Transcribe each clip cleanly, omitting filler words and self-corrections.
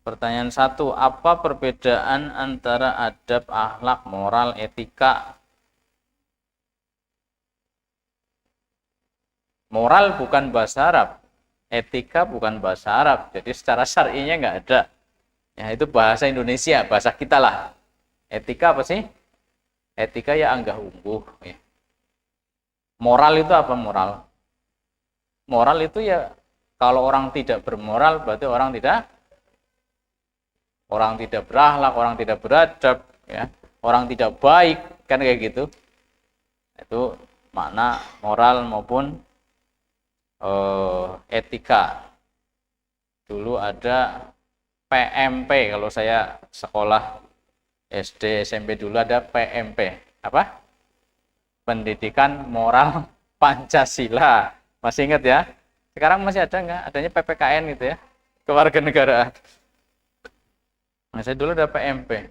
Pertanyaan 1, apa perbedaan antara adab, akhlak, moral, etika? Moral bukan bahasa Arab, etika bukan bahasa Arab, jadi secara syar'inya nggak ada. Ya, itu bahasa Indonesia, bahasa kita lah. Etika apa sih? Etika ya anggah ungguh. Ya. Moral itu apa moral? Moral itu ya kalau orang tidak bermoral berarti orang tidak berakhlak, orang tidak beradab, ya, orang tidak baik, kan kayak gitu. Itu makna moral maupun etika. Dulu ada PMP, kalau saya sekolah SD SMP dulu ada PMP, apa? Pendidikan Moral Pancasila. Masih ingat ya? Sekarang masih ada nggak? Adanya PPKN gitu ya, kewarganegaraan. Nah, saya dulu ada PMP,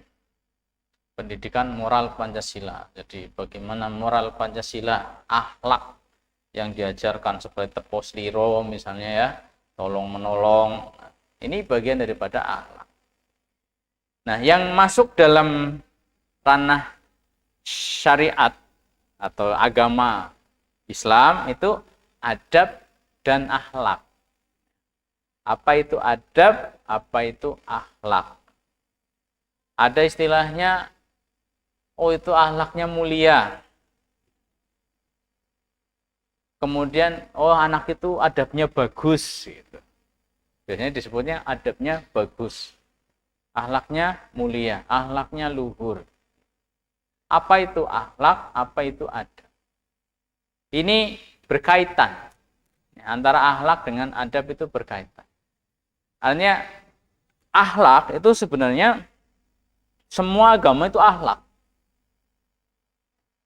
Pendidikan Moral Pancasila. Jadi bagaimana moral Pancasila, akhlak yang diajarkan seperti tepos liro misalnya ya, tolong menolong. Ini bagian daripada akhlak. Nah, yang masuk dalam ranah syariat atau agama Islam itu adab dan akhlak. Apa itu adab? Apa itu akhlak? Ada istilahnya, oh itu akhlaknya mulia. Kemudian, oh anak itu adabnya bagus. Gitu. Biasanya disebutnya adabnya bagus. Akhlaknya mulia, akhlaknya luhur. Apa itu akhlak? Apa itu adab? Ini berkaitan. Antara akhlak dengan adab itu berkaitan. Artinya, akhlak itu sebenarnya semua agama itu akhlak.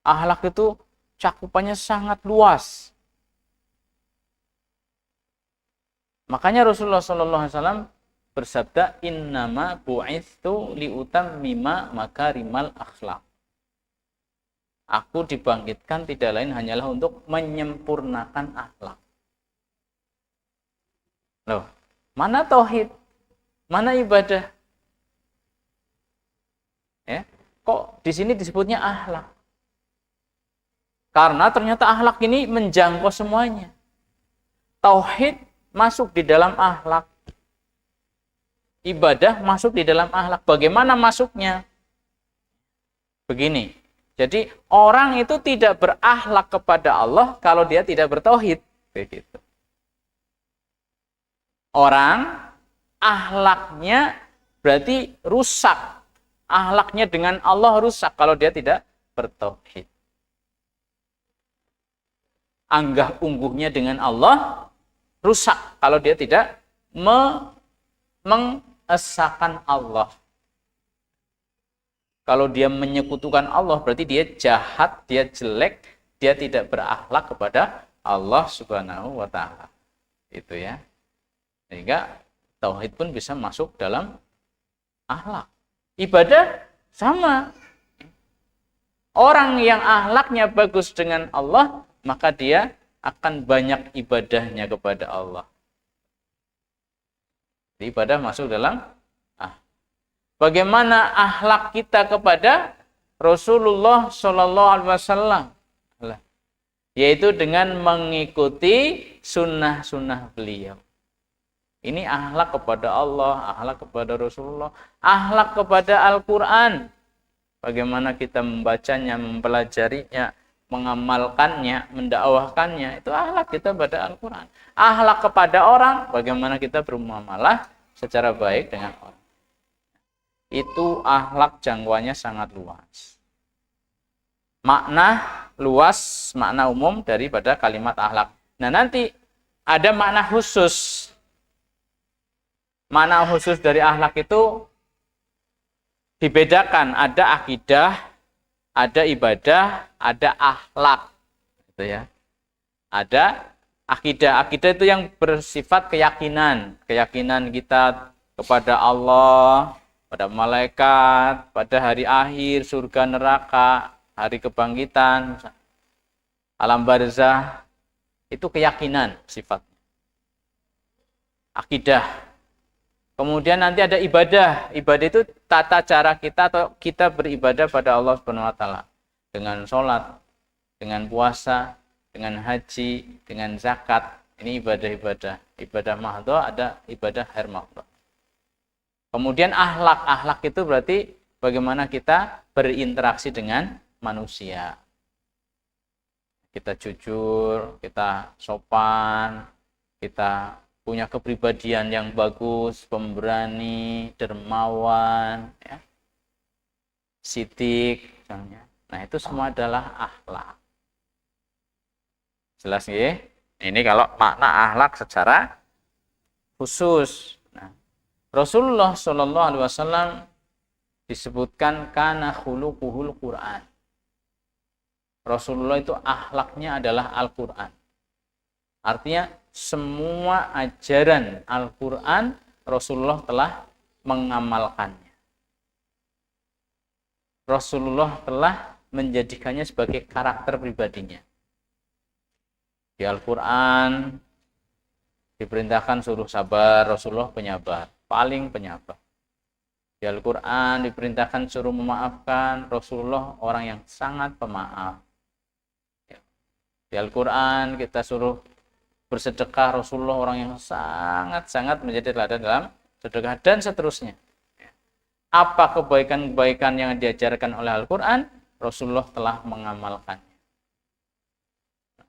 Akhlak itu cakupannya sangat luas. Makanya Rasulullah SAW bersabda, innama bu'itsu liutammima makarimal akhlak. Aku dibangkitkan tidak lain hanyalah untuk menyempurnakan akhlak. Loh, mana tauhid? Mana ibadah? Ya, kok di sini disebutnya akhlak? Karena ternyata akhlak ini menjangkau semuanya. Tauhid masuk di dalam akhlak. Ibadah masuk di dalam akhlak. Bagaimana masuknya? Begini. Jadi orang itu tidak berakhlak kepada Allah kalau dia tidak bertauhid. Begitu. Orang akhlaknya berarti rusak. Akhlaknya dengan Allah rusak kalau dia tidak bertauhid. Anggah ungguhnya dengan Allah rusak kalau dia tidak mengesahkan Allah. Kalau dia menyekutukan Allah berarti dia jahat, dia jelek, dia tidak berakhlak kepada Allah Subhanahu wa taala. Itu ya. Sehingga tauhid pun bisa masuk dalam akhlak. Ibadah sama. Orang yang akhlaknya bagus dengan Allah, maka dia akan banyak ibadahnya kepada Allah. Ibadah masuk dalam bagaimana akhlak kita kepada Rasulullah Shallallahu Alaihi Wasallam, yaitu dengan mengikuti sunnah-sunnah beliau. Ini akhlak kepada Allah, akhlak kepada Rasulullah, akhlak kepada Al-Quran. Bagaimana kita membacanya, mempelajarinya, mengamalkannya, mendakwahkannya, itu akhlak kita pada Al-Quran. Akhlak kepada orang, bagaimana kita bermuamalah secara baik dengan orang. Itu akhlak jangkauannya sangat luas. Makna luas, makna umum daripada kalimat akhlak. Nah, nanti ada makna khusus. Makna khusus dari akhlak itu dibedakan. Ada akidah, ada ibadah, ada akhlak. Gitu ya. Ada akidah. Akidah itu yang bersifat keyakinan. Keyakinan kita kepada Allah, pada malaikat, pada hari akhir, surga neraka, hari kebangkitan, alam barzah, itu keyakinan sifatnya. Akidah. Kemudian nanti ada ibadah. Ibadah itu tata cara kita atau kita beribadah pada Allah Subhanahu wa taala. Dengan sholat, dengan puasa, dengan haji, dengan zakat. Ini ibadah-ibadah. Ibadah mahdhah, ada ibadah ghair mahdhah. Kemudian akhlak. Akhlak itu berarti bagaimana kita berinteraksi dengan manusia. Kita jujur, kita sopan, kita punya kepribadian yang bagus, pemberani, dermawan, ya. Sidik, misalnya. Nah, itu semua adalah akhlak. Jelas ya? Ini kalau makna akhlak secara khusus. Nah, Rasulullah Shallallahu Alaihi Wasallam disebutkan kana khuluquhul Quran. Rasulullah itu akhlaknya adalah Al-Quran. Artinya semua ajaran Al-Quran Rasulullah telah mengamalkannya. Rasulullah telah menjadikannya sebagai karakter pribadinya. Di Al-Quran diperintahkan suruh sabar, Rasulullah penyabar, paling penyabar. Di Al-Quran diperintahkan suruh memaafkan, Rasulullah orang yang sangat pemaaf. Di Al-Quran kita suruh bersedekah, Rasulullah orang yang sangat-sangat menjadi teladan dalam sedekah dan seterusnya. Apa kebaikan-kebaikan yang diajarkan oleh Al-Quran, Rasulullah telah mengamalkannya.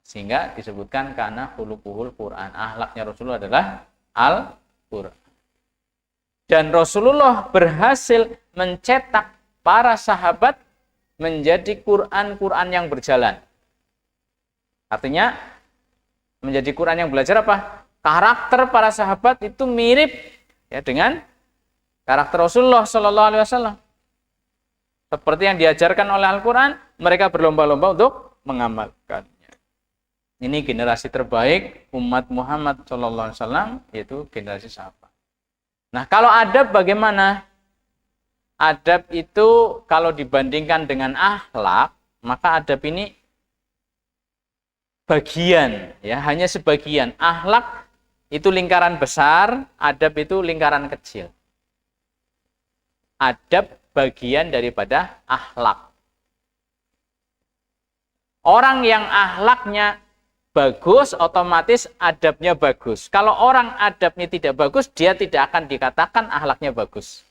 Sehingga disebutkan karena khuluquhul Quran. Akhlaknya Rasulullah adalah Al-Quran. Dan Rasulullah berhasil mencetak para sahabat menjadi Quran yang berjalan. Artinya menjadi Quran yang belajar apa? Karakter para sahabat itu mirip ya dengan karakter Rasulullah Shallallahu Alaihi Wasallam. Seperti yang diajarkan oleh Al-Quran, mereka berlomba-lomba untuk mengamalkannya. Ini generasi terbaik umat Muhammad Shallallahu Alaihi Wasallam, yaitu generasi sahabat. Nah, kalau adab bagaimana? Adab itu kalau dibandingkan dengan akhlak, maka adab ini bagian, ya, hanya sebagian. Akhlak itu lingkaran besar, adab itu lingkaran kecil. Adab bagian daripada akhlak. Orang yang akhlaknya bagus, otomatis adabnya bagus. Kalau orang adabnya tidak bagus, dia tidak akan dikatakan akhlaknya bagus.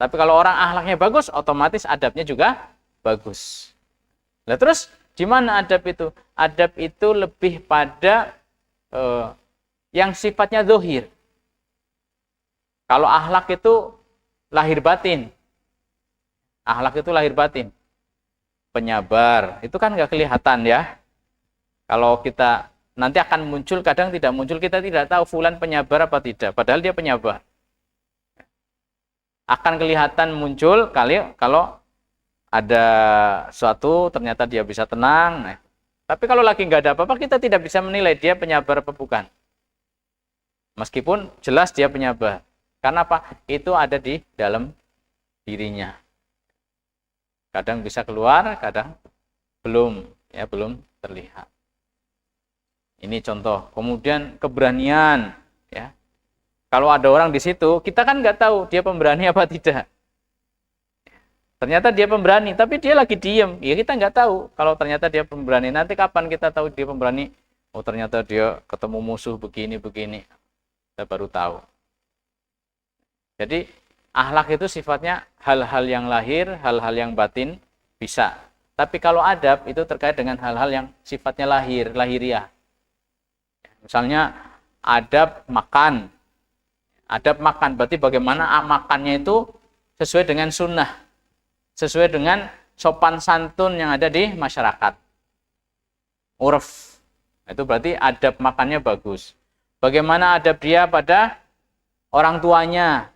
Tapi kalau orang akhlaknya bagus, otomatis adabnya juga bagus. Nah, terus di mana adab itu? Adab itu lebih pada yang sifatnya zahir. Kalau akhlak itu lahir batin. Akhlak itu lahir batin. Penyabar, itu kan nggak kelihatan ya. Kalau kita nanti akan muncul, kadang tidak muncul, kita tidak tahu fulan penyabar apa tidak. Padahal dia penyabar. Akan kelihatan muncul kalau ada suatu ternyata dia bisa tenang. Nah, tapi kalau lagi nggak ada apa-apa, kita tidak bisa menilai dia penyabar apa bukan. Meskipun jelas dia penyabar. Karena apa? Itu ada di dalam dirinya. Kadang bisa keluar, kadang belum terlihat. Ini contoh. Kemudian keberanian, ya. Kalau ada orang di situ, kita kan nggak tahu dia pemberani apa tidak. Ternyata dia pemberani, tapi dia lagi diem. Ya kita nggak tahu kalau ternyata dia pemberani. Nanti kapan kita tahu dia pemberani? Oh ternyata dia ketemu musuh begini-begini. Kita baru tahu. Jadi akhlak itu sifatnya hal-hal yang lahir, hal-hal yang batin bisa. Tapi kalau adab itu terkait dengan hal-hal yang sifatnya lahiriah. Misalnya adab makan. Adab makan berarti bagaimana makannya itu sesuai dengan sunnah. Sesuai dengan sopan santun yang ada di masyarakat. Urf. Itu berarti adab makannya bagus. Bagaimana adab dia pada orang tuanya.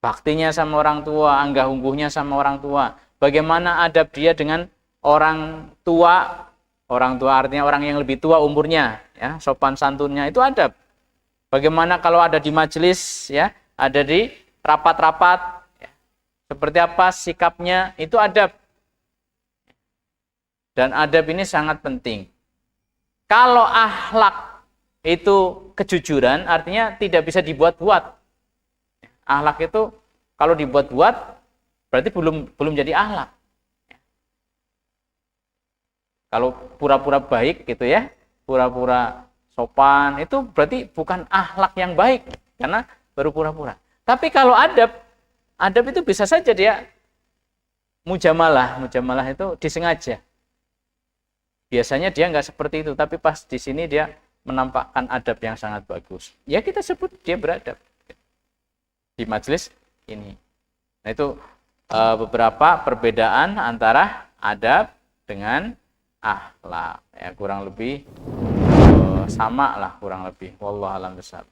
Baktinya sama orang tua, anggah ungguhnya sama orang tua. Bagaimana adab dia dengan orang tua. Orang tua artinya orang yang lebih tua umurnya, ya, sopan santunnya itu adab. Bagaimana kalau ada di majelis, ya, ada di rapat-rapat, seperti apa sikapnya, itu adab. Dan adab ini sangat penting. Kalau akhlak itu kejujuran, artinya tidak bisa dibuat-buat. Akhlak itu kalau dibuat-buat berarti belum jadi akhlak. Kalau pura-pura baik gitu ya, pura-pura sopan, itu berarti bukan akhlak yang baik, karena baru pura-pura. Tapi kalau adab itu bisa saja dia mujamalah itu disengaja. Biasanya dia nggak seperti itu, tapi pas di sini dia menampakkan adab yang sangat bagus. Ya kita sebut dia beradab di majelis ini. Nah itu beberapa perbedaan antara adab dengan akhlak. Ya kurang lebih sama lah kurang lebih. Wallahu a'lam bishawab.